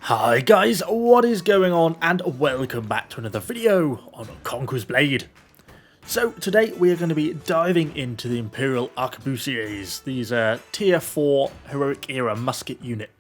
Hi guys, what is going on, and welcome back to another video on Conqueror's Blade. So today we are going to be diving into the Imperial Arquebusiers, these tier 4 heroic era musket unit.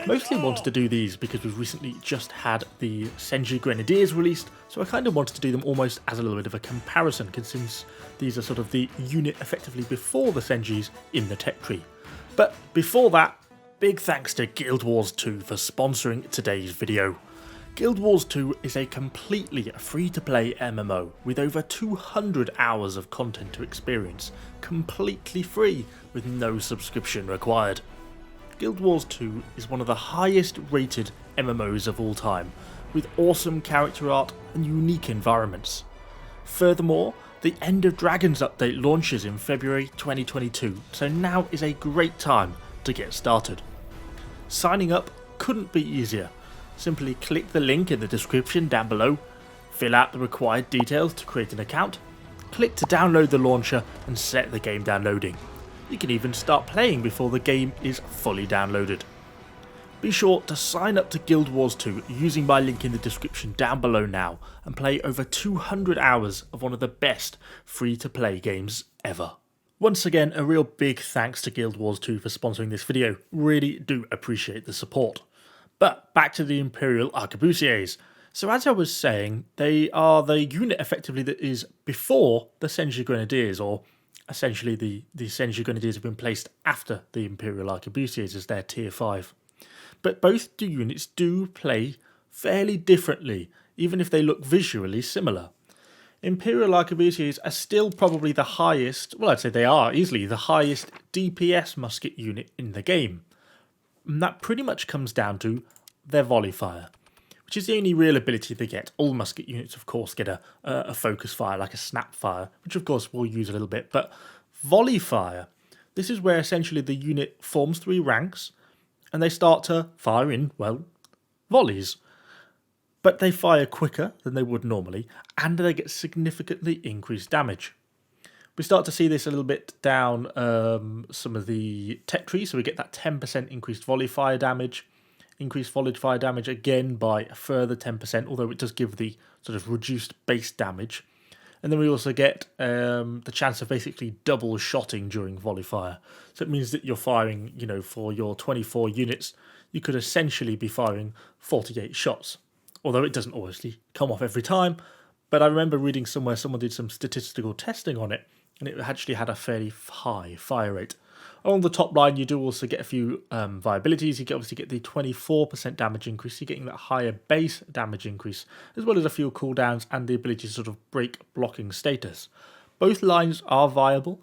Mostly wanted to do these because we've recently just had the Shenji Grenadiers released, so I kind of wanted to do them almost as a little bit of a comparison, since these are sort of the unit effectively before the Shenjis in the tech tree. But before that, big thanks to Guild Wars 2 for sponsoring today's video. Guild Wars 2 is a completely free-to-play MMO with over 200 hours of content to experience, completely free with no subscription required. Guild Wars 2 is one of the highest rated MMOs of all time, with awesome character art and unique environments. Furthermore, the End of Dragons update launches in February 2022, so now is a great time to get started. Signing up couldn't be easier. Simply click the link in the description down below, fill out the required details to create an account, click to download the launcher and set the game downloading. You can even start playing before the game is fully downloaded. Be sure to sign up to Guild Wars 2 using my link in the description down below now and play over 200 hours of one of the best free-to-play games ever. Once again, a real big thanks to Guild Wars 2 for sponsoring this video. Really do appreciate the support. But back to the Imperial Arquebusiers. So as I was saying, they are the unit effectively that is before the Shenji Grenadiers, or essentially the Shenji Grenadiers have been placed after the Imperial Arquebusiers as their tier 5. But both units do play fairly differently, even if they look visually similar. Imperial Arquebusiers are still probably the highest, well I'd say they are easily the highest DPS musket unit in the game. And that pretty much comes down to their volley fire, which is the only real ability they get. All musket units of course get a focus fire, like a snap fire, which of course we'll use a little bit, but volley fire, this is where essentially the unit forms 3 ranks and they start to fire in, well, volleys. But they fire quicker than they would normally, and they get significantly increased damage. We start to see this a little bit down some of the tech trees, so we get that 10% increased volley fire damage, increased volley fire damage again by a further 10%, although it does give the sort of reduced base damage. And then we also get the chance of basically double shotting during volley fire. So it means that you're firing, for your 24 units, you could essentially be firing 48 shots. Although it doesn't obviously come off every time, but I remember reading somewhere someone did some statistical testing on it, and it actually had a fairly high fire rate. Along the top line, you do also get a few viabilities. You obviously get the 24% damage increase, you're getting that higher base damage increase, as well as a few cooldowns and the ability to sort of break blocking status. Both lines are viable,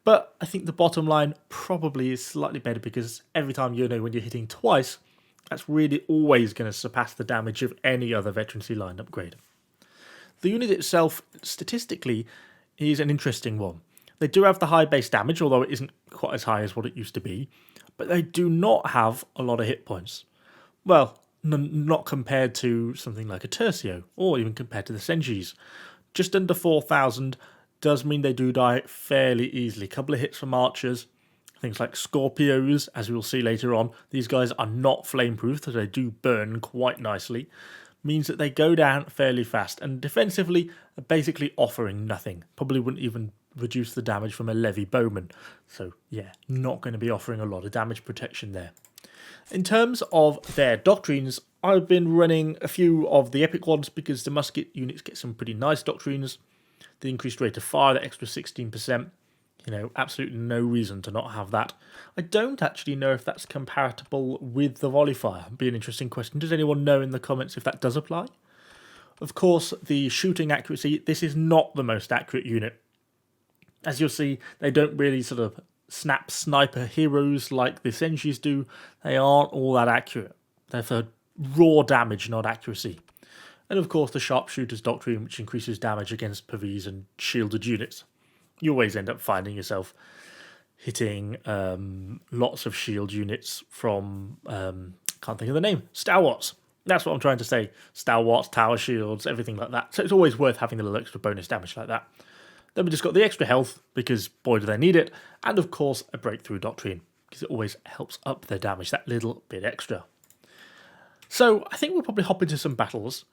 but I think the bottom line probably is slightly better because every time when you're hitting twice, that's really always going to surpass the damage of any other veterancy line upgrade. The unit itself, statistically, is an interesting one. They do have the high base damage, although it isn't quite as high as what it used to be, but they do not have a lot of hit points. Well, not compared to something like a Tercio, or even compared to the Shenjis. Just under 4,000 does mean they do die fairly easily. A couple of hits from archers. Things like Scorpios, as we'll see later on, these guys are not flameproof, so they do burn quite nicely. Means that they go down fairly fast, and defensively are basically offering nothing. Probably wouldn't even reduce the damage from a Levy Bowman. So yeah, not going to be offering a lot of damage protection there. In terms of their doctrines, I've been running a few of the epic ones because the musket units get some pretty nice doctrines. The increased rate of fire, the extra 16%. Absolutely no reason to not have that. I don't actually know if that's compatible with the volley fire. It'd be an interesting question. Does anyone know in the comments if that does apply? Of course, the shooting accuracy, this is not the most accurate unit. As you'll see, they don't really sort of snap sniper heroes like the Shenjis do. They aren't all that accurate. They're for raw damage, not accuracy. And of course, the sharpshooter's doctrine, which increases damage against PvEs and shielded units. You always end up finding yourself hitting lots of shield units from, can't think of the name, Stalwarts. That's what I'm trying to say. Stalwarts, tower shields, everything like that. So it's always worth having a little extra bonus damage like that. Then we just got the extra health, because boy do they need it. And of course, a breakthrough doctrine, because it always helps up their damage that little bit extra. So I think we'll probably hop into some battles.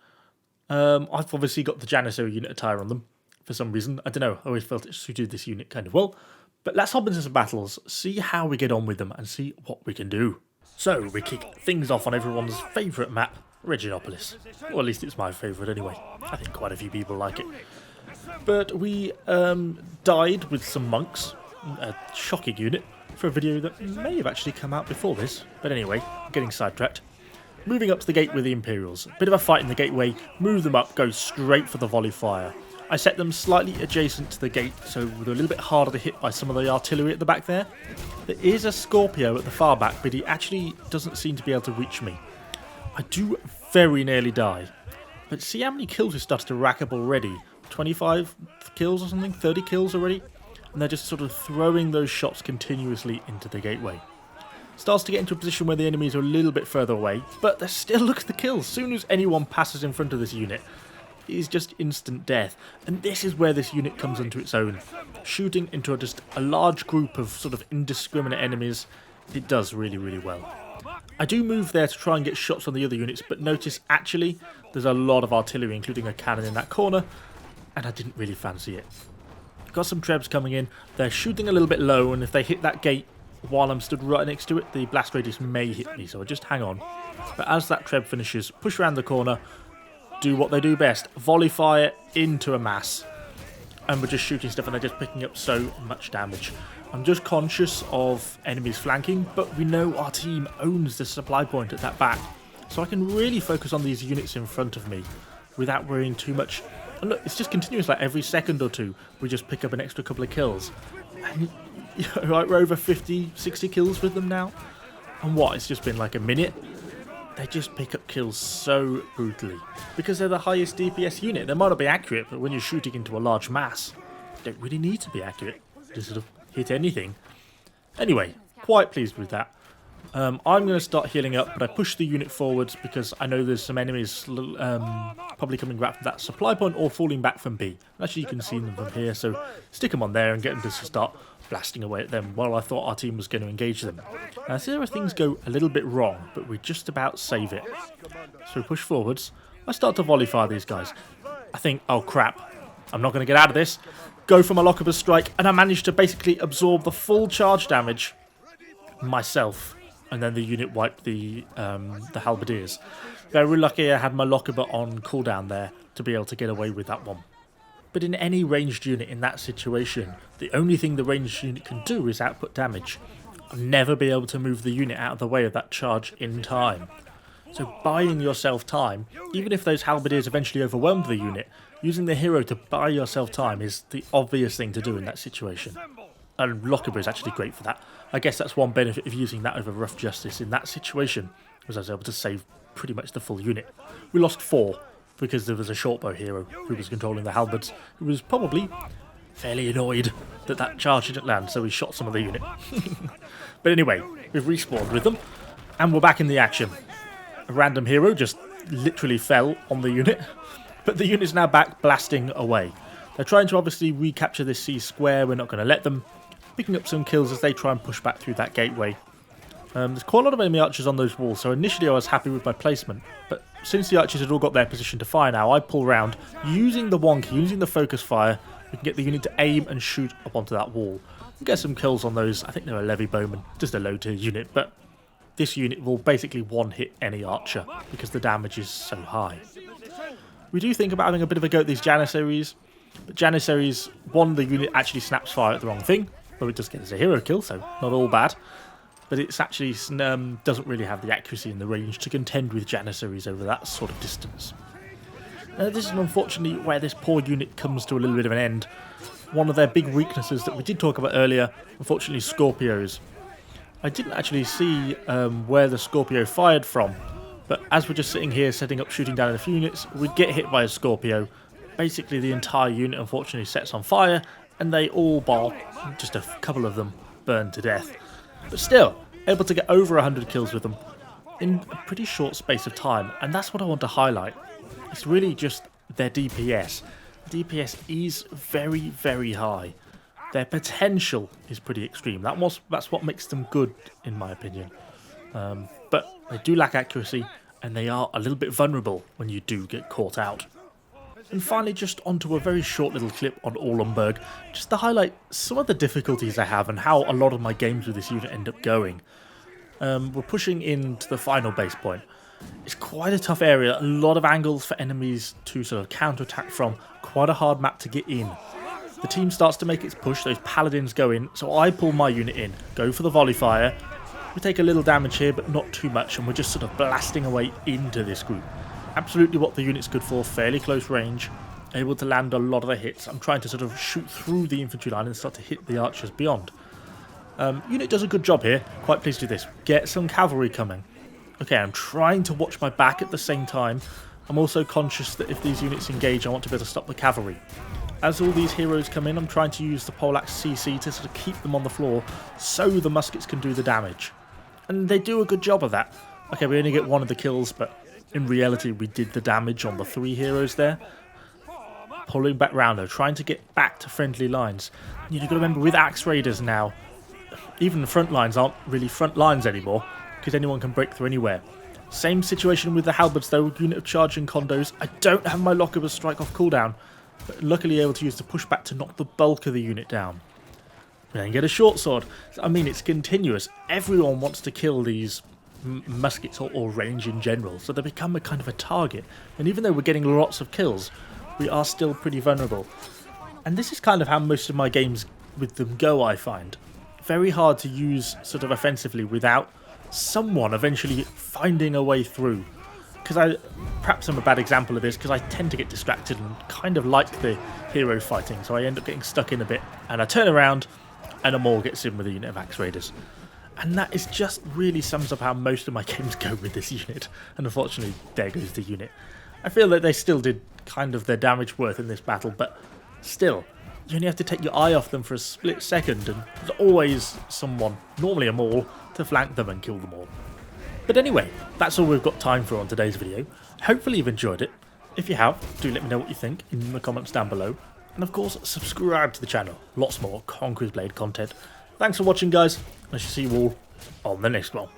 I've obviously got the Janissary unit attire on them for some reason. I don't know, I always felt it suited this unit kind of well. But let's hop into some battles, see how we get on with them, and see what we can do. So we kick things off on everyone's favourite map, Reginopolis. Or at least it's my favourite anyway. I think quite a few people like it. But we died with some monks, a shocking unit, for a video that may have actually come out before this. But anyway, getting sidetracked. Moving up to the gate with the Imperials. Bit of a fight in the gateway, move them up, go straight for the volley fire. I set them slightly adjacent to the gate, so they're a little bit harder to hit by some of the artillery at the back there. There is a Scorpio at the far back, but he actually doesn't seem to be able to reach me. I do very nearly die. But see how many kills we started to rack up already? 25 kills or something? 30 kills already? And they're just sort of throwing those shots continuously into the gateway. Starts to get into a position where the enemies are a little bit further away, but they're still, look at the kills. As soon as anyone passes in front of this unit, it is just instant death. And this is where this unit comes into its own. Shooting into just a large group of sort of indiscriminate enemies, it does really, really well. I do move there to try and get shots on the other units, but notice actually there's a lot of artillery, including a cannon in that corner, and I didn't really fancy it. Got some trebs coming in, they're shooting a little bit low, and if they hit that gate while I'm stood right next to it, the blast radius may hit me, so I'll just hang on. But as that treb finishes, push around the corner, do what they do best, volley fire into a mass. And we're just shooting stuff and they're just picking up so much damage. I'm just conscious of enemies flanking, but we know our team owns the supply point at that back. So I can really focus on these units in front of me without worrying too much. And look, it's just continuous, like every second or two, we just pick up an extra couple of kills. And like we're over 50, 60 kills with them now. And what, it's just been like a minute? They just pick up kills so brutally. Because they're the highest DPS unit. They might not be accurate, but when you're shooting into a large mass, you don't really need to be accurate. Just sort of hit anything. Anyway, quite pleased with that. I'm going to start healing up, but I push the unit forwards because I know there's some enemies probably coming back from that supply point or falling back from B. Actually, you can see them from here, so stick them on there and get them to start blasting away at them while I thought our team was going to engage them. Now, see where things go a little bit wrong, but we just about save it. So we push forwards. I start to volley fire these guys. I think, oh crap, I'm not going to get out of this. Go for my Lockable Strike, and I managed to basically absorb the full charge damage myself. And then the unit wiped the Halberdiers. Very lucky I had my Lockable on cooldown there to be able to get away with that one. But in any ranged unit in that situation, the only thing the ranged unit can do is output damage. I'll never be able to move the unit out of the way of that charge in time. So buying yourself time, even if those Halberdiers eventually overwhelmed the unit, using the hero to buy yourself time is the obvious thing to do in that situation. And Lockable is actually great for that. I guess that's one benefit of using that over Rough Justice in that situation, was I was able to save pretty much the full unit. We lost 4, because there was a shortbow hero who was controlling the halberds, who was probably fairly annoyed that that charge didn't land, so he shot some of the unit. But anyway, we've respawned with them, and we're back in the action. A random hero just literally fell on the unit, but the unit's now back blasting away. They're trying to obviously recapture this C square, we're not going to let them. Picking up some kills as they try and push back through that gateway. There's quite a lot of enemy archers on those walls, so initially I was happy with my placement, but since the archers had all got their position to fire now, I pull round, using the wonky, using the focus fire, we can get the unit to aim and shoot up onto that wall. And get some kills on those. I think they're a levy bowman, just a low tier unit, but this unit will basically one-hit any archer, because the damage is so high. We do think about having a bit of a go at these Janissaries, but Janissaries, one, the unit actually snaps fire at the wrong thing, but it does get as a hero kill, so not all bad. But it's actually doesn't really have the accuracy and the range to contend with Janissaries over that sort of distance. This is unfortunately where this poor unit comes to a little bit of an end. One of their big weaknesses that we did talk about earlier, unfortunately, Scorpios. I didn't actually see where the Scorpio fired from, but as we're just sitting here setting up shooting down a few units, we get hit by a Scorpio. Basically the entire unit unfortunately sets on fire, and they all bar, just a couple of them, burn to death. But still, able to get over 100 kills with them in a pretty short space of time, and that's what I want to highlight. It's really just their DPS. DPS is very, very high. Their potential is pretty extreme. That's what makes them good, in my opinion. But they do lack accuracy, and they are a little bit vulnerable when you do get caught out. And finally, just onto a very short little clip on Orlenburg, just to highlight some of the difficulties I have and how a lot of my games with this unit end up going. We're pushing into the final base point. It's quite a tough area, a lot of angles for enemies to sort of counterattack from, quite a hard map to get in. The team starts to make its push, those paladins go in, so I pull my unit in, go for the volley fire. We take a little damage here, but not too much, and we're just sort of blasting away into this group. Absolutely what the unit's good for, fairly close range, able to land a lot of the hits. I'm trying to sort of shoot through the infantry line and start to hit the archers beyond. Unit does a good job here, quite pleased with this. Get some cavalry coming. Okay, I'm trying to watch my back at the same time. I'm also conscious that if these units engage, I want to be able to stop the cavalry. As all these heroes come in, I'm trying to use the poleaxe CC to sort of keep them on the floor so the muskets can do the damage. And they do a good job of that. Okay, we only get one of the kills, but in reality we did the damage on the 3 heroes there. Pulling back round though, trying to get back to friendly lines. And you've got to remember, with axe raiders now, even the front lines aren't really front lines anymore, because anyone can break through anywhere. Same situation with the halberds though, unit of charging condos. I don't have my Lockable strike off cooldown, but luckily able to use the pushback to knock the bulk of the unit down. Then get a short sword. I mean, it's continuous. Everyone wants to kill these muskets or range in general, so they become a kind of a target. And even though we're getting lots of kills, we are still pretty vulnerable. And this is kind of how most of my games with them go, I find. Very hard to use sort of offensively without someone eventually finding a way through. Because perhaps I'm a bad example of this, because I tend to get distracted and kind of like the hero fighting, so I end up getting stuck in a bit, and I turn around and a Maul gets in with a unit of axe raiders. And that is just really sums up how most of my games go with this unit, and unfortunately there goes the unit. I feel that they still did kind of their damage worth in this battle, but still, you only have to take your eye off them for a split second, and there's always someone, normally a Maul, to flank them and kill them all. But anyway, that's all we've got time for on today's video. Hopefully you've enjoyed it. If you have, do let me know what you think in the comments down below. And of course, subscribe to the channel. Lots more Conqueror's Blade content. Thanks for watching, guys. I shall see you all on the next one.